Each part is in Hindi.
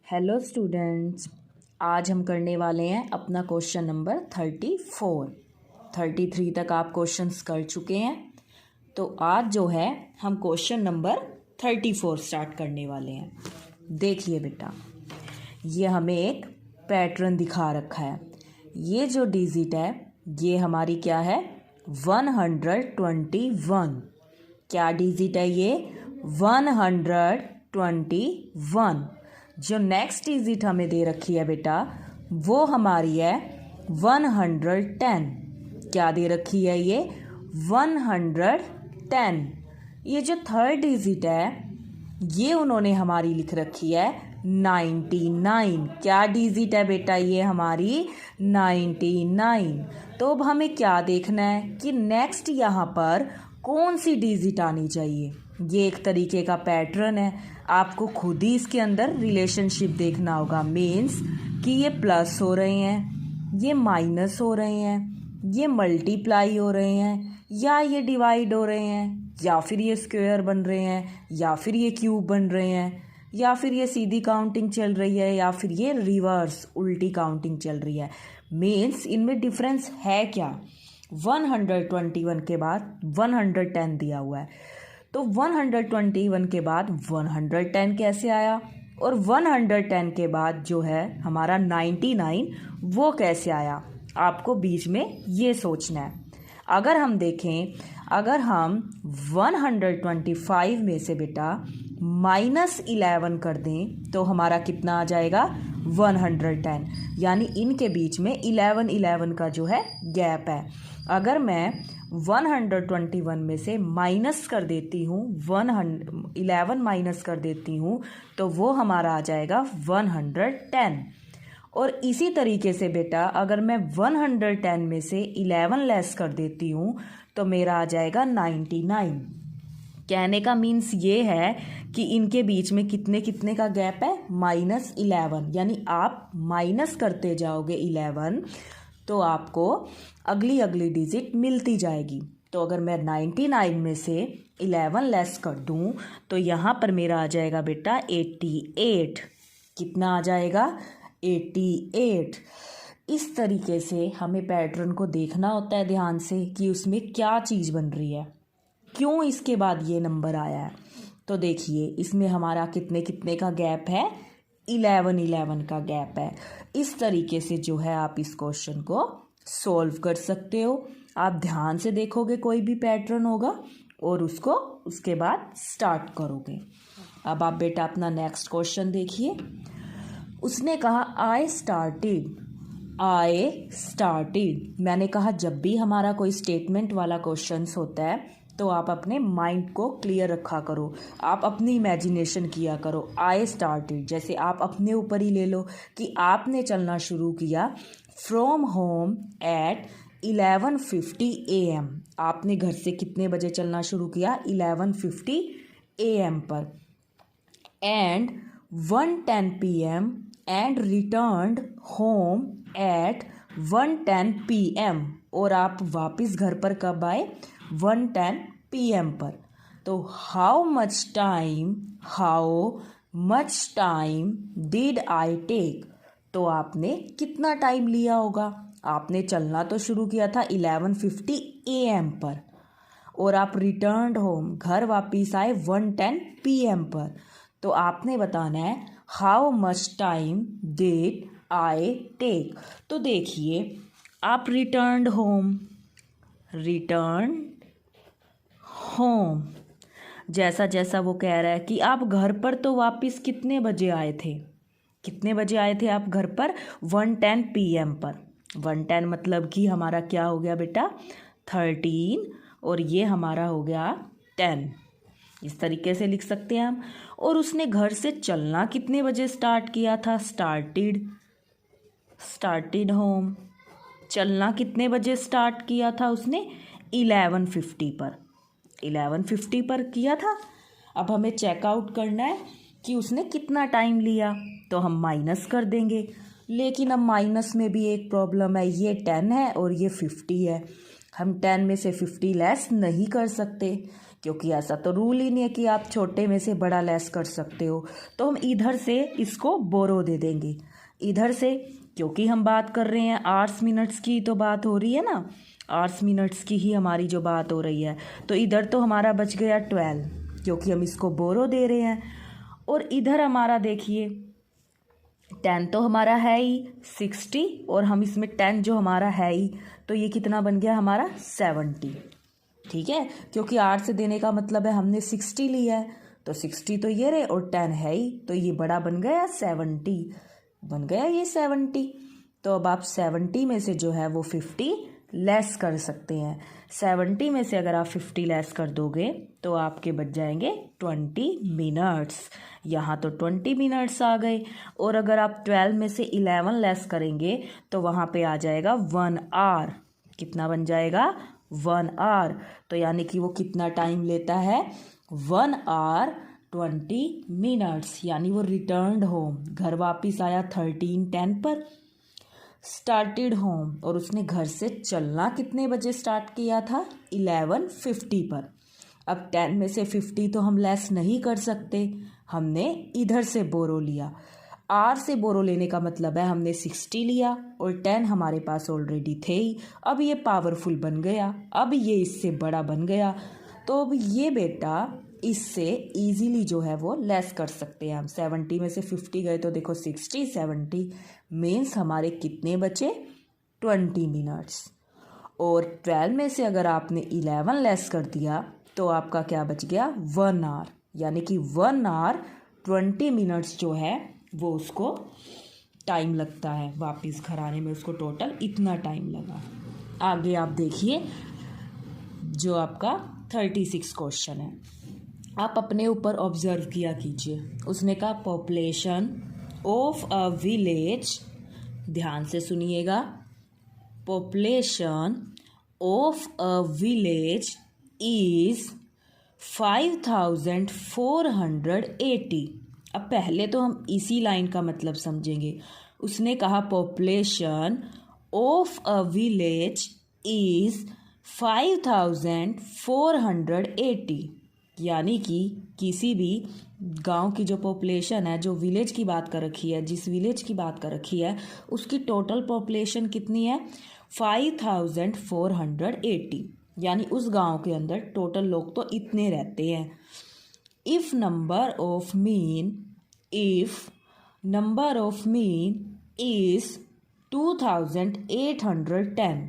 हेलो स्टूडेंट्स, आज हम करने वाले हैं अपना क्वेश्चन नंबर 34। 33 तक आप क्वेश्चंस कर चुके हैं, तो आज जो है हम क्वेश्चन नंबर 34 स्टार्ट करने वाले हैं। देखिए बेटा, ये हमें एक पैटर्न दिखा रखा है। ये जो डिजिट है ये हमारी क्या है, 121। क्या डिजिट है ये, 121। जो नेक्स्ट डिजिट हमें दे रखी है बेटा वो हमारी है 110। क्या दे रखी है ये, 110। ये जो थर्ड डिजिट है ये उन्होंने हमारी लिख रखी है 99। क्या डिजिट है बेटा, ये हमारी 99। तो अब हमें क्या देखना है कि नेक्स्ट यहाँ पर कौन सी डिजिट आनी चाहिए। ये एक तरीके का पैटर्न है, आपको खुद ही इसके अंदर रिलेशनशिप देखना होगा। मीन्स कि ये प्लस हो रहे हैं, ये माइनस हो रहे हैं, ये मल्टीप्लाई हो रहे हैं, या ये डिवाइड हो रहे हैं, या फिर ये स्क्वायर बन रहे हैं, या फिर ये क्यूब बन रहे हैं, या फिर ये सीधी काउंटिंग चल रही है, या फिर ये रिवर्स उल्टी काउंटिंग चल रही है। मीन्स इनमें डिफरेंस है क्या। 121 के बाद 110 दिया हुआ है, तो 121 के बाद 110 कैसे आया, और 110 के बाद जो है हमारा 99 वो कैसे आया। आपको बीच में ये सोचना है। अगर हम देखें, अगर हम 125 में से बेटा -11 कर दें तो हमारा कितना आ जाएगा, 110। यानी इनके बीच में 11 का जो है गैप है। अगर मैं 121 में से माइनस कर देती हूँ, 11 माइनस कर देती हूँ तो वो हमारा आ जाएगा 110। और इसी तरीके से बेटा अगर मैं 110 में से 11 लेस कर देती हूँ तो मेरा आ जाएगा 99। कहने का मीन्स ये है कि इनके बीच में कितने कितने का गैप है, -11। यानी आप माइनस करते जाओगे 11 तो आपको अगली अगली डिजिट मिलती जाएगी। तो अगर मैं 99 में से 11 लेस कर दूं तो यहाँ पर मेरा आ जाएगा बेटा 88। कितना आ जाएगा, 88। इस तरीके से हमें पैटर्न को देखना होता है ध्यान से कि उसमें क्या चीज़ बन रही है, क्यों इसके बाद ये नंबर आया है। तो देखिए इसमें हमारा कितने कितने का गैप है, 11 का गैप है। इस तरीके से जो है आप इस क्वेश्चन को सॉल्व कर सकते हो। आप ध्यान से देखोगे कोई भी पैटर्न होगा और उसको उसके बाद स्टार्ट करोगे। अब आप बेटा अपना नेक्स्ट क्वेश्चन देखिए। उसने कहा आई स्टार्टेड। मैंने कहा जब भी हमारा कोई स्टेटमेंट वाला क्वेश्चन होता है तो आप अपने माइंड को क्लियर रखा करो, आप अपनी इमेजिनेशन किया करो। आई स्टार्टेड, जैसे आप अपने ऊपर ही ले लो कि आपने चलना शुरू किया फ्रॉम होम एट 11:50 AM। आपने घर से कितने बजे चलना शुरू किया, 11:50 AM पर। And 1:10 PM and returned home at 1:10 PM। और आप वापस घर पर कब आए, 1:10 PM पर। तो how much time did I take. तो आपने कितना टाइम लिया होगा। आपने चलना तो शुरू किया था 11:50 AM पर और आप रिटर्न्ड होम, घर वापिस आए 1:10 PM पर। तो आपने बताना है how much time did I take. तो देखिए आप रिटर्न्ड होम, जैसा जैसा वो कह रहा है कि आप घर पर तो वापस कितने बजे आए थे, आप घर पर 1:10 PM पर। 1:10 मतलब कि हमारा क्या हो गया बेटा, 13, और ये हमारा हो गया 10। इस तरीके से लिख सकते हैं हम। और उसने घर से चलना कितने बजे स्टार्ट किया था, स्टार्टेड होम। चलना कितने बजे स्टार्ट किया था उसने, 11:50 पर। 11:50 पर किया था। अब हमें चेकआउट करना है कि उसने कितना टाइम लिया, तो हम माइनस कर देंगे। लेकिन अब माइनस में भी एक प्रॉब्लम है, ये 10 है और ये 50 है। हम 10 में से 50 लेस नहीं कर सकते क्योंकि ऐसा तो रूल ही नहीं है कि आप छोटे में से बड़ा लेस कर सकते हो। तो हम इधर से इसको बोरो दे देंगे, इधर से, क्योंकि हम बात कर रहे हैं आवर्स मिनट्स की, तो बात हो रही है ना, आवर्स मिनट्स की ही हमारी जो बात हो रही है। तो इधर तो हमारा बच गया 12, क्योंकि हम इसको बोरो दे रहे हैं। और इधर हमारा देखिए 10 तो हमारा है ही 60, और हम इसमें 10 जो हमारा है ही, तो ये कितना बन गया हमारा 70। ठीक है, क्योंकि 8 से देने का मतलब है हमने 60 लिया है, तो 60 तो ये रहे और 10 है ही, तो ये बड़ा बन गया 70, बन गया ये 70। तो अब आप 70 में से जो है वो 50 लेस कर सकते हैं। 70 में से अगर आप 50 लेस कर दोगे तो आपके बच जाएंगे 20 मिनट्स। यहाँ तो 20 मिनट्स आ गए। और अगर आप 12 में से 11 लेस करेंगे तो वहाँ पे आ जाएगा 1 आवर। कितना बन जाएगा 1 आवर। तो यानी कि वो कितना टाइम लेता है 1 आवर 20 मिनट्स। यानी वो रिटर्न्ड होम, घर वापस आया 13:10 पर। स्टार्टेड होम, और उसने घर से चलना कितने बजे स्टार्ट किया था 11:50 पर। अब 10 में से 50 तो हम लेस नहीं कर सकते, हमने इधर से बोरो लिया। आर से बोरो लेने का मतलब है हमने 60 लिया और 10 हमारे पास ऑलरेडी थे ही। अब ये पावरफुल बन गया, अब ये इससे बड़ा बन गया। तो अब ये बेटा इससे इजीली जो है वो लेस कर सकते हैं हम। 70 में से 50 गए तो देखो 60, 70 मीन्स हमारे कितने बचे 20 मिनट्स। और 12 में से अगर आपने 11 लेस कर दिया तो आपका क्या बच गया 1 आवर। यानी कि 1 आवर 20 मिनट्स जो है वो उसको टाइम लगता है वापस घर आने में, उसको टोटल इतना टाइम लगा। आगे आप देखिए जो आपका 36 क्वेश्चन है, आप अपने ऊपर ऑब्जर्व किया कीजिए। उसने कहा पॉपुलेशन ऑफ अ विलेज, ध्यान से सुनिएगा, population of a village is 5480। अब पहले तो हम इसी लाइन का मतलब समझेंगे। उसने कहा population of a village is 5480, यानी कि किसी भी गांव की जो पॉपुलेशन है, जो विलेज की बात कर रखी है, जिस विलेज की बात कर रखी है, उसकी टोटल पॉपुलेशन कितनी है 5480। यानी उस गांव के अंदर टोटल लोग तो इतने रहते हैं। If number of mean is 2810,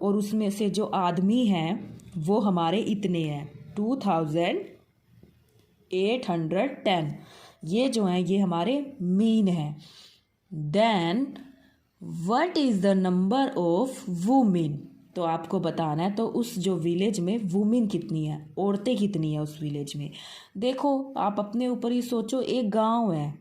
और उसमें से जो आदमी हैं वो हमारे इतने हैं 2810। ये जो हैं ये हमारे मीन हैं। Then what is the number of women, तो आपको बताना है तो उस जो विलेज में वुमेन कितनी है, औरतें कितनी है उस विलेज में। देखो आप अपने ऊपर ही सोचो, एक गांव है,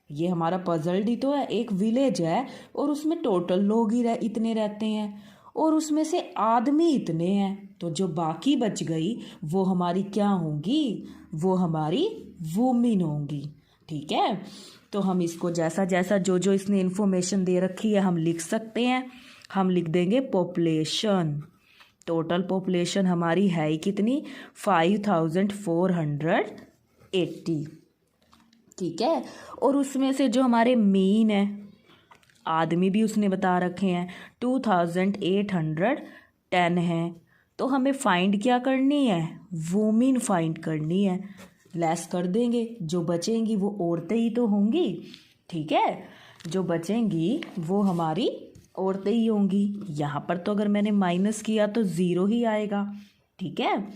ये हमारा पजल्ड ही तो है, एक विलेज है और उसमें टोटल लोग ही इतने रहते हैं और उसमें से आदमी इतने हैं, तो जो बाकी बच गई वो हमारी क्या होंगी, वो हमारी वुमेन होंगी। ठीक है, तो हम इसको जैसा जैसा जो जो इसने इन्फॉर्मेशन दे रखी है हम लिख सकते हैं। हम लिख देंगे पॉपुलेशन, टोटल पॉपुलेशन हमारी है ही कितनी 5480। ठीक है, और उसमें से जो हमारे मीन है, आदमी भी उसने बता रखे हैं 2810 हैं। तो हमें फाइंड क्या करनी है, वुमेन फाइंड करनी है। लेस कर देंगे, जो बचेंगी वो औरतें ही तो होंगी। ठीक है, जो बचेंगी वो हमारी औरतें ही होंगी। यहाँ पर तो अगर मैंने माइनस किया तो 0 ही आएगा। ठीक है,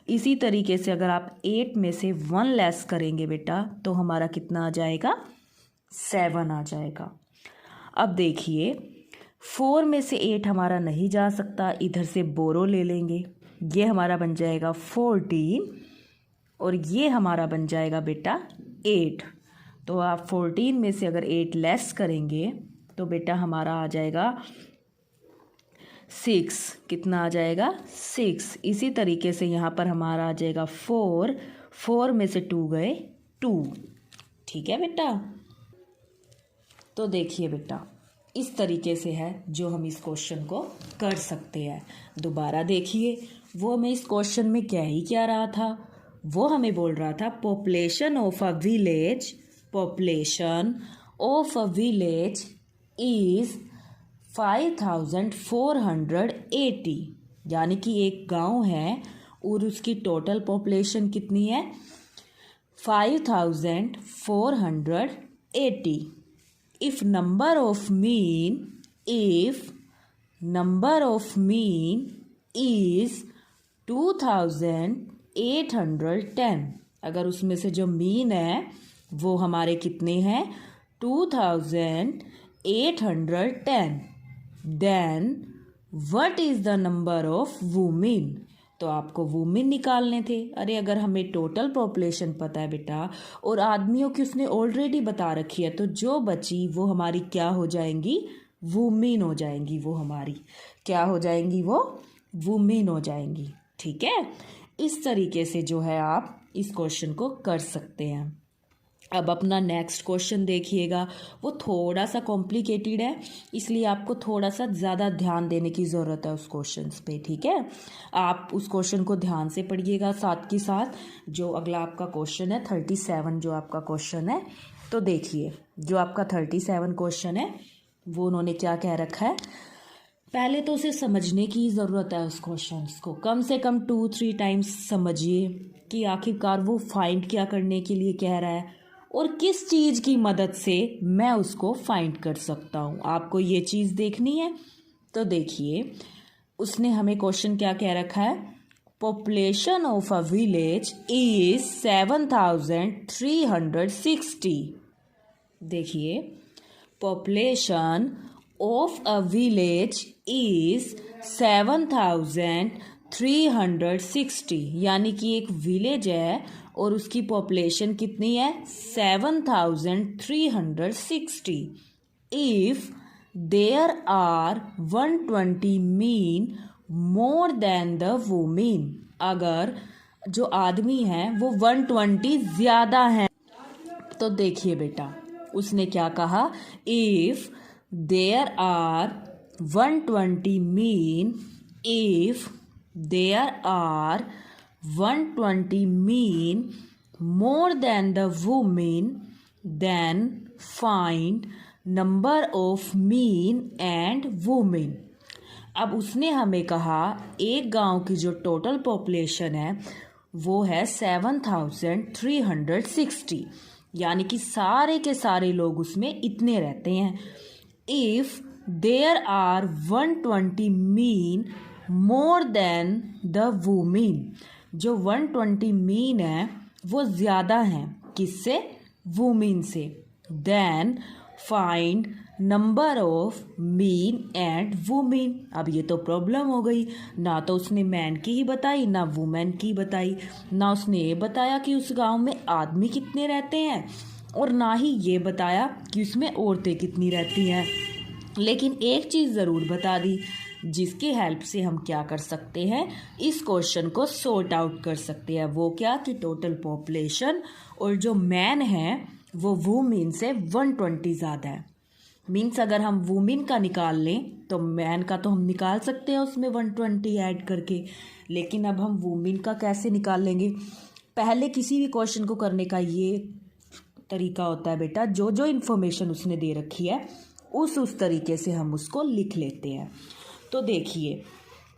इसी तरीके से अगर आप 8 में से 1 लेस करेंगे बेटा तो हमारा कितना आ जाएगा 7 आ जाएगा। अब देखिए 4 में से 8 हमारा नहीं जा सकता, इधर से बोरो ले लेंगे, ये हमारा बन जाएगा 14 और ये हमारा बन जाएगा बेटा 8। तो आप 14 में से अगर 8 लेस करेंगे तो बेटा हमारा आ जाएगा 6। कितना आ जाएगा 6। इसी तरीके से यहाँ पर हमारा आ जाएगा 4 में से 2 गए 2। ठीक है बेटा, तो देखिए बेटा इस तरीके से है जो हम इस क्वेश्चन को कर सकते हैं। दोबारा देखिए, वो हमें इस क्वेश्चन में कह ही क्या रहा था, वो हमें बोल रहा था population of a village is 5480, यानी कि एक गांव है और उसकी टोटल पॉपुलेशन कितनी है 5480। If number of mean is 2810, अगर उसमें से जो मीन है वो हमारे कितने हैं 2810, then what is the number of women, तो आपको वुमेन निकालने थे। अरे अगर हमें टोटल पॉपुलेशन पता है बेटा और आदमियों की उसने ऑलरेडी बता रखी है, तो जो बची वो हमारी क्या हो जाएंगी, वुमेन हो जाएंगी। वो हमारी क्या हो जाएंगी, वो वुमेन हो जाएंगी। ठीक है, इस तरीके से जो है आप इस क्वेश्चन को कर सकते हैं। अब अपना नेक्स्ट क्वेश्चन देखिएगा, वो थोड़ा सा कॉम्प्लिकेटेड है, इसलिए आपको थोड़ा सा ज़्यादा ध्यान देने की ज़रूरत है उस क्वेश्चन पे। ठीक है, आप उस क्वेश्चन को ध्यान से पढ़िएगा। साथ के साथ जो अगला आपका क्वेश्चन है 37 जो आपका क्वेश्चन है, तो देखिए जो आपका 37 क्वेश्चन है वो उन्होंने क्या कह रखा है। पहले तो उसे समझने की ज़रूरत है, उस क्वेश्चन को कम से कम 2-3 टाइम्स समझिए कि आखिरकार वो फाइंड क्या करने के लिए कह रहा है और किस चीज़ की मदद से मैं उसको फाइंड कर सकता हूँ। आपको ये चीज़ देखनी है। तो देखिए उसने हमें क्वेश्चन क्या कह रखा है, population of a village is 7360। देखिए population of a village is 7360, यानी कि एक विलेज है और उसकी पॉपुलेशन कितनी है 7360। If there are 120 men more than the women, अगर जो आदमी हैं वो 120 ज़्यादा हैं। तो देखिए बेटा उसने क्या कहा, if there are 120 men, if there are 120 mean more than the women, then find number of mean and women। अब उसने हमें कहा एक गांव की जो टोटल पॉपुलेशन है वो है 7360, यानी कि सारे के सारे लोग उसमें इतने रहते हैं। If there are 120 men more than the women, जो 120 मीन है वो ज़्यादा हैं किससे, वुमेन से। Then find number of men and women. अब ये तो प्रॉब्लम हो गई, ना तो उसने मैन की ही बताई ना वुमेन की बताई, ना उसने ये बताया कि उस गांव में आदमी कितने रहते हैं और ना ही ये बताया कि उसमें औरतें कितनी रहती हैं। लेकिन एक चीज़ ज़रूर बता दी जिसकी हेल्प से हम क्या कर सकते हैं, इस क्वेश्चन को सॉर्ट आउट कर सकते हैं। वो क्या कि टोटल पॉपुलेशन और जो मैन है वो वुमेन से 120 ज़्यादा है। मीन्स अगर हम वुमेन का निकाल लें तो मैन का तो हम निकाल सकते हैं उसमें 120 ऐड करके, लेकिन अब हम वुमेन का कैसे निकाल लेंगे। पहले किसी भी क्वेश्चन को करने का ये तरीका होता है बेटा, जो जो इन्फॉर्मेशन उसने दे रखी है उस तरीके से हम उसको लिख लेते हैं। तो देखिए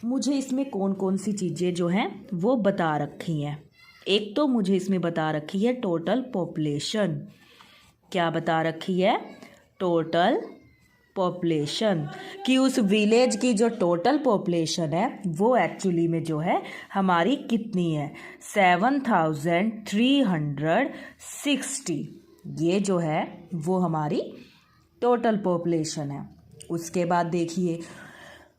मुझे इसमें कौन कौन सी चीज़ें जो हैं वो बता रखी हैं। एक तो मुझे इसमें बता रखी है टोटल पॉपुलेशन। क्या बता रखी है, टोटल पॉपुलेशन, कि उस विलेज की जो टोटल पॉपुलेशन है वो एक्चुअली में जो है हमारी कितनी है 7360। ये जो है वो हमारी टोटल पॉपुलेशन है। उसके बाद देखिए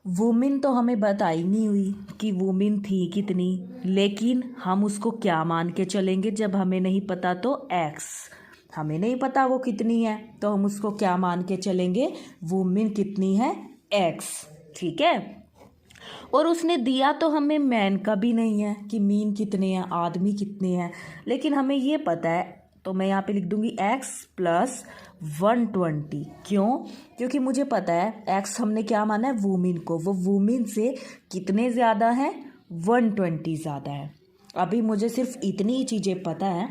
वुमेन तो हमें बताई नहीं हुई कि वुमेन थी कितनी, लेकिन हम उसको क्या मान के चलेंगे जब हमें नहीं पता, तो एक्स, हमें नहीं पता वो कितनी है तो हम उसको क्या मान के चलेंगे, वुमेन कितनी है एक्स। ठीक है, और उसने दिया तो हमें मैन का भी नहीं है कि मीन कितने हैं, आदमी कितने हैं, लेकिन हमें ये पता है तो मैं यहाँ पे लिख दूंगी x प्लस 120। क्यों? क्योंकि मुझे पता है x हमने क्या माना है, वुमेन को, वो वुमेन से कितने ज़्यादा है, 120 ज़्यादा है। अभी मुझे सिर्फ इतनी ही चीज़ें पता है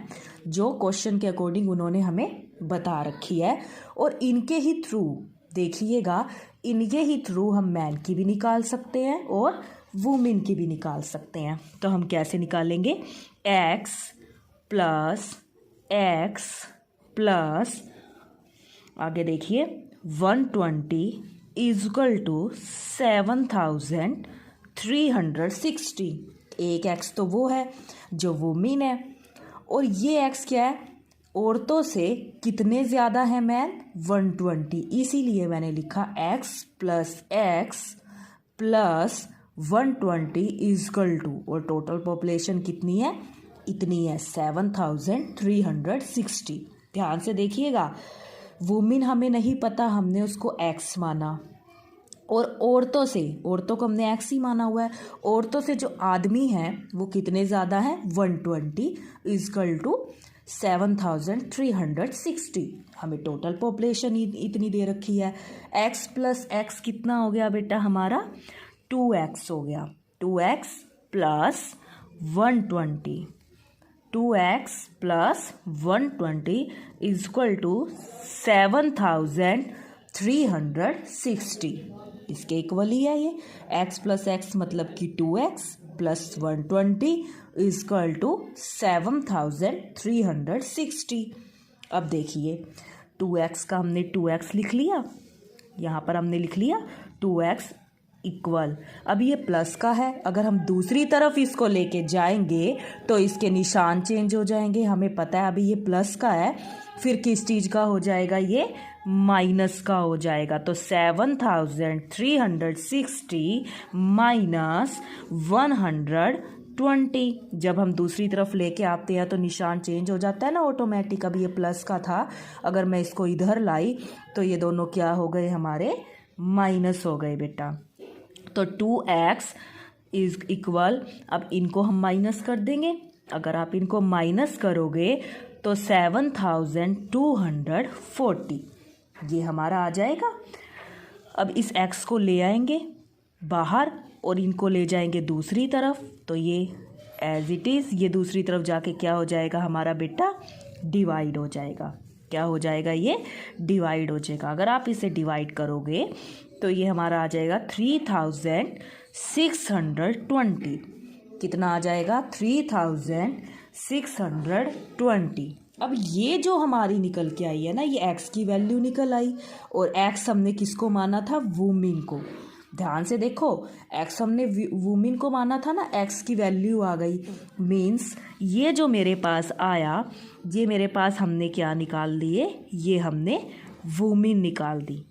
जो क्वेश्चन के अकॉर्डिंग उन्होंने हमें बता रखी है, और इनके ही थ्रू देखिएगा, इनके ही थ्रू हम मैन की भी निकाल सकते हैं और वुमेन की भी निकाल सकते हैं। तो हम कैसे निकालेंगे, x प्लस आगे देखिए 120 इजकल टू 7360। एक x तो वो है जो वुमेन है, और ये x क्या है, औरतों से कितने ज़्यादा है मैन, 120। इसीलिए मैंने लिखा x प्लस 120 इजकल टू, और टोटल पॉपुलेशन कितनी है, इतनी है 7360। ध्यान से देखिएगा, वुमेन हमें नहीं पता, हमने उसको x माना, और औरतों को हमने x ही माना हुआ है। औरतों से जो आदमी हैं वो कितने ज़्यादा हैं, 120 इजकल टू 7360। हमें टोटल पॉपुलेशन इतनी दे रखी है। x प्लस x कितना हो गया बेटा हमारा, 2x हो गया। 2x plus 120, 2x plus 120 equal to 7360। इसके इक्वल ही है ये। x प्लस x मतलब कि 2x प्लस 120 इजक्वल टू 7360। अब देखिए 2x का हमने 2x लिख लिया, यहाँ पर हमने लिख लिया 2x इक्वल। अब ये प्लस का है, अगर हम दूसरी तरफ इसको लेके जाएंगे तो इसके निशान चेंज हो जाएंगे। हमें पता है अभी ये प्लस का है, फिर किस चीज़ का हो जाएगा, ये माइनस का हो जाएगा। तो 7360 माइनस 120, जब हम दूसरी तरफ लेके आते हैं तो निशान चेंज हो जाता है ना ऑटोमेटिक। अब ये प्लस का था, अगर मैं इसको इधर लाई तो ये दोनों क्या हो गए, हमारे माइनस हो गए बेटा। तो 2x इज इक्वल, अब इनको हम माइनस कर देंगे। अगर आप इनको माइनस करोगे तो 7240 ये हमारा आ जाएगा। अब इस x को ले आएंगे बाहर और इनको ले जाएंगे दूसरी तरफ, तो ये एज इट इज़ ये दूसरी तरफ जाके क्या हो जाएगा हमारा बेटा, डिवाइड हो जाएगा। क्या हो जाएगा, ये डिवाइड हो जाएगा। अगर आप इसे डिवाइड करोगे तो ये हमारा आ जाएगा 3620। कितना आ जाएगा, 3620। अब ये जो हमारी निकल के आई है ना, ये x की वैल्यू निकल आई, और x हमने किसको माना था, वुमेन को। ध्यान से देखो, x हमने वुमेन को माना था ना, x की वैल्यू आ गई। मीन्स ये जो मेरे पास आया, ये मेरे पास हमने क्या निकाल दिए, ये हमने वुमेन निकाल दी।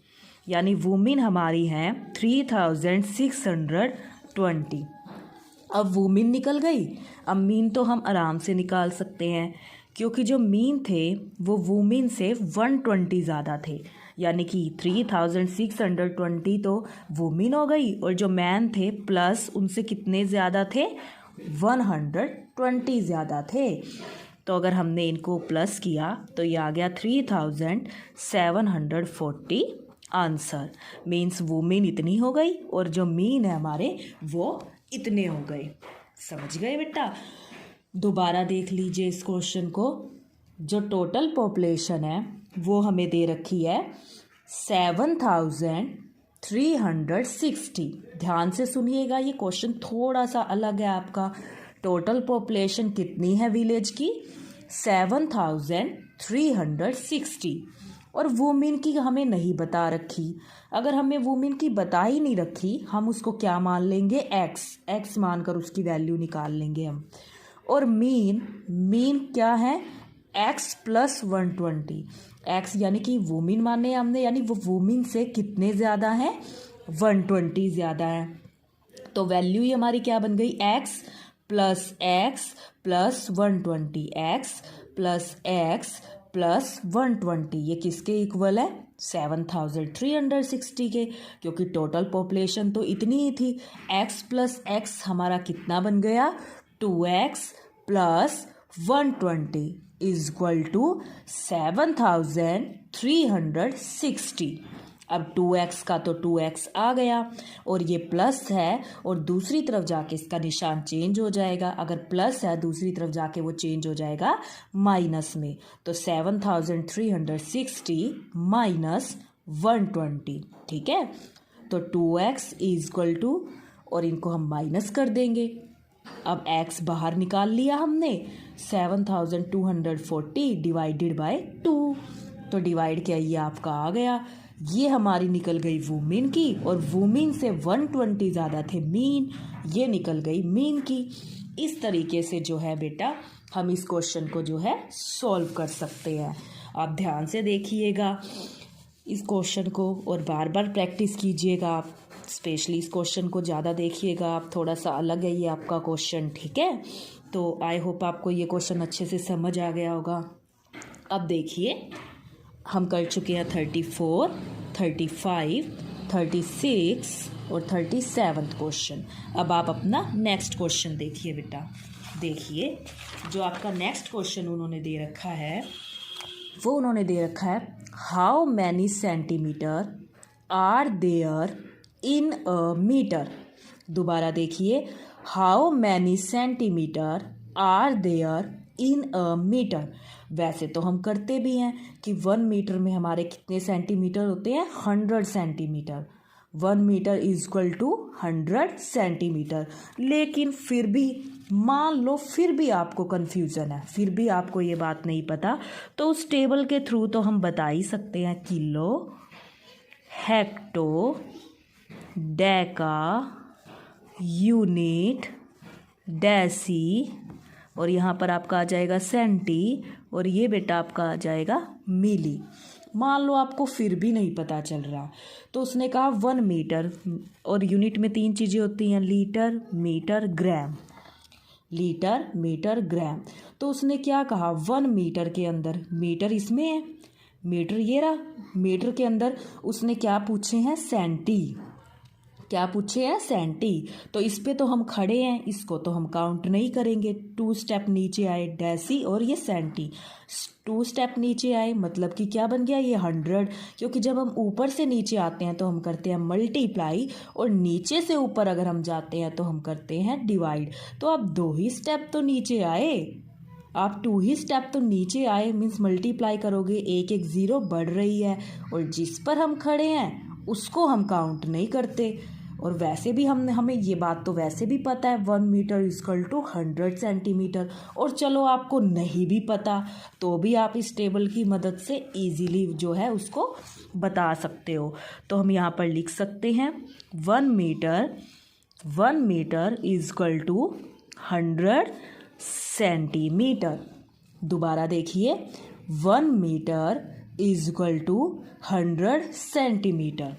यानी वुमेन हमारी हैं 3620। अब वुमेन निकल गई, अब मीन तो हम आराम से निकाल सकते हैं, क्योंकि जो मीन थे वो वुमेन से 120 ज़्यादा थे। यानी कि 3620 तो वुमेन हो गई, और जो मैन थे प्लस उनसे कितने ज़्यादा थे, 120 ज़्यादा थे। तो अगर हमने इनको प्लस किया तो ये आ गया 3740 आंसर। मीन्स वुमेन इतनी हो गई और जो मीन है हमारे वो इतने हो गए। समझ गए बेटा? दोबारा देख लीजिए इस क्वेश्चन को। जो टोटल पॉपुलेशन है वो हमें दे रखी है 7360। ध्यान से सुनिएगा, ये क्वेश्चन थोड़ा सा अलग है आपका। टोटल पॉपुलेशन कितनी है विलेज की, 7360, और वुमेन की हमें नहीं बता रखी। अगर हमें वुमेन की बता ही नहीं रखी, हम उसको क्या मान लेंगे, एक्स मानकर उसकी वैल्यू निकाल लेंगे हम। और मीन क्या है, एक्स प्लस 120। एक्स यानी कि वुमेन माने हमने, यानी वो वुमेन से कितने ज़्यादा है, 120 ज़्यादा है। तो वैल्यू ही हमारी क्या बन गई, एक्स प्लस 120। एक्स प्लस 120 ये किसके इक्वल है, 7360 के, क्योंकि टोटल पॉपुलेशन तो इतनी ही थी। एक्स प्लस एक्स हमारा कितना बन गया, 2x plus 120। Is equal to 7360। अब 2x का तो 2x आ गया और ये प्लस है और दूसरी तरफ जाके इसका निशान चेंज हो जाएगा। अगर प्लस है दूसरी तरफ जाके वो चेंज हो जाएगा माइनस में। तो 7360 माइनस 120, ठीक है। तो 2x इज इक्वल टू, और इनको हम माइनस कर देंगे। अब x बाहर निकाल लिया हमने, 7240 डिवाइडेड बाय 2। तो डिवाइड क्या ये आपका आ गया। ये हमारी निकल गई वुमेन की, और वुमेन से 120 ज़्यादा थे मीन, ये निकल गई मीन की। इस तरीके से जो है बेटा हम इस क्वेश्चन को जो है सॉल्व कर सकते हैं। आप ध्यान से देखिएगा इस क्वेश्चन को और बार बार प्रैक्टिस कीजिएगा आप। स्पेशली इस क्वेश्चन को ज़्यादा देखिएगा आप, थोड़ा सा अलग है ये आपका क्वेश्चन, ठीक है। तो आई होप आपको ये क्वेश्चन अच्छे से समझ आ गया होगा। अब देखिए हम कर चुके हैं 34, 35, 36 और 37 क्वेश्चन। अब आप अपना नेक्स्ट क्वेश्चन देखिए बेटा। देखिए जो आपका नेक्स्ट क्वेश्चन उन्होंने दे रखा है, वो उन्होंने दे रखा है how many centimetres are there in a metre. दोबारा देखिए, how many centimetres are there in a metre. वैसे तो हम करते भी हैं कि 1 मीटर में हमारे कितने सेंटीमीटर होते हैं, 100 centimetres. 1 metre is equal to 100 centimetres. लेकिन फिर भी मान लो फिर भी आपको कन्फ्यूज़न है, फिर भी आपको ये बात नहीं पता, तो उस टेबल के थ्रू तो हम बता ही सकते हैं। Kilo, hecto, deca, unit, deci, और यहाँ पर आपका आ जाएगा सेंटी, और ये बेटा आपका आ जाएगा मिली। मान लो आपको फिर भी नहीं पता चल रहा, तो उसने कहा 1 मीटर, और यूनिट में 3 चीज़ें होती हैं, लीटर, मीटर, ग्राम। लीटर, मीटर, ग्राम। तो उसने क्या कहा, 1 मीटर के अंदर, मीटर इसमें है, मीटर ये रहा, मीटर के अंदर उसने क्या पूछे हैं, सेंटी। क्या पूछे हैं, सेंटी। तो इस पे तो हम खड़े हैं, इसको तो हम काउंट नहीं करेंगे। 2 स्टेप नीचे आए, डेसी और ये सेंटी। 2 स्टेप नीचे आए मतलब कि क्या बन गया, ये 100। क्योंकि जब हम ऊपर से नीचे आते हैं तो हम करते हैं मल्टीप्लाई, और नीचे से ऊपर अगर हम जाते हैं तो हम करते हैं डिवाइड। तो आप 2 ही स्टेप तो नीचे आए, आप 2 ही स्टेप तो नीचे आए, मीन्स मल्टीप्लाई करोगे, एक एक ज़ीरो बढ़ रही है, और जिस पर हम खड़े हैं उसको हम काउंट नहीं करते। और वैसे भी हमें ये बात तो वैसे भी पता है 1 मीटर इक्वल टू 100 सेंटीमीटर। और चलो आपको नहीं भी पता तो भी आप इस टेबल की मदद से इजीली जो है उसको बता सकते हो। तो हम यहाँ पर लिख सकते हैं 1 मीटर इक्वल टू 100 सेंटीमीटर। दोबारा देखिए, 1 मीटर इक्वल टू 100 सेंटीमीटर।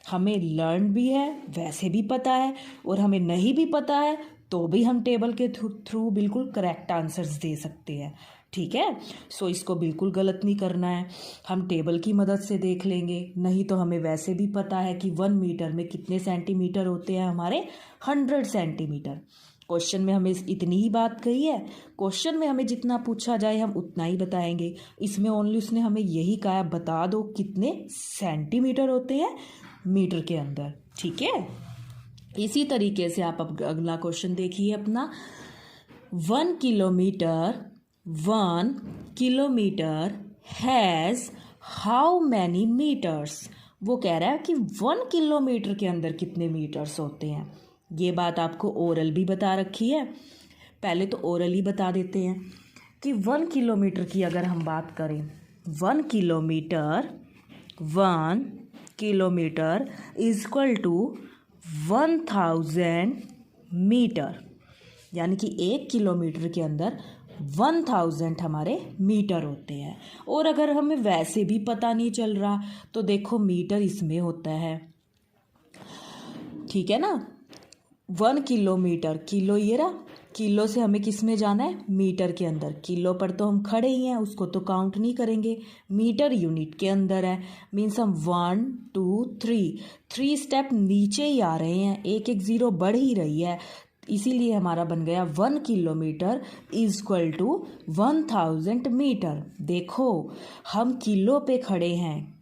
हमें लर्न भी है, वैसे भी पता है, और हमें नहीं भी पता है तो भी हम टेबल के थ्रू बिल्कुल करेक्ट आंसर्स दे सकते हैं, ठीक है। सो इसको बिल्कुल गलत नहीं करना है, हम टेबल की मदद से देख लेंगे। नहीं तो हमें वैसे भी पता है कि 1 मीटर में कितने सेंटीमीटर होते हैं हमारे, 100 सेंटीमीटर। क्वेश्चन में हमें इतनी ही बात कही है, क्वेश्चन में हमें जितना पूछा जाए हम उतना ही बताएंगे। इसमें ओनली उसने हमें यही कहा, बता दो कितने सेंटीमीटर होते हैं मीटर के अंदर, ठीक है। इसी तरीके से आप अब अगला क्वेश्चन देखिए अपना। 1 kilometre has how many metres. वो कह रहा है कि 1 किलोमीटर के अंदर कितने मीटर्स होते हैं। ये बात आपको ओरल भी बता रखी है, पहले तो ओरल ही बता देते हैं कि 1 किलोमीटर की अगर हम बात करें, 1 kilometre is equal to 1000 metres. यानी कि 1 किलोमीटर के अंदर 1000 हमारे मीटर होते हैं। और अगर हमें वैसे भी पता नहीं चल रहा तो देखो मीटर इसमें होता है, ठीक है ना। 1 किलोमीटर, किलो ये रहा, किलो से हमें किस में जाना है, मीटर के अंदर। किलो पर तो हम खड़े ही हैं, उसको तो काउंट नहीं करेंगे। मीटर यूनिट के अंदर है, मीन्स हम 1 2 3 स्टेप नीचे ही आ रहे हैं, एक एक ज़ीरो बढ़ ही रही है। इसीलिए हमारा बन गया 1 kilometre is equal to 1000 metres. देखो हम किलो पे खड़े हैं,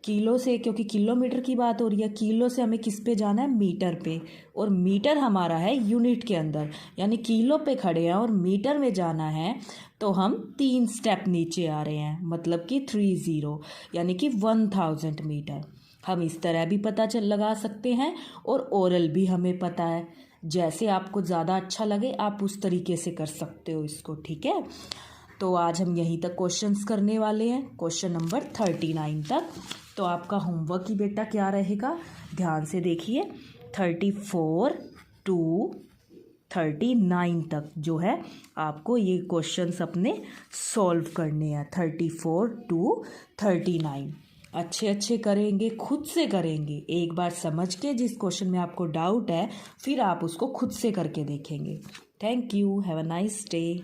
किलो से, क्योंकि किलोमीटर की बात हो रही है, किलो से हमें किस पे जाना है, मीटर पे, और मीटर हमारा है यूनिट के अंदर, यानी किलो पे खड़े हैं और मीटर में जाना है, तो हम 3 स्टेप नीचे आ रहे हैं, मतलब कि 30, यानी कि 1000 मीटर। हम इस तरह भी पता लगा सकते हैं और ओरल भी हमें पता है, जैसे आपको ज़्यादा अच्छा लगे आप उस तरीके से कर सकते हो इसको, ठीक है। तो आज हम यहीं तक क्वेश्चंस करने वाले हैं, क्वेश्चन नंबर 39 तक। तो आपका होमवर्क ही बेटा क्या रहेगा, ध्यान से देखिए, 34 टू 39 तक जो है आपको ये क्वेश्चंस अपने सॉल्व करने हैं, 34 टू 39 अच्छे अच्छे करेंगे, खुद से करेंगे, एक बार समझ के जिस क्वेश्चन में आपको डाउट है फिर आप उसको खुद से करके देखेंगे। Thank you, have a nice day.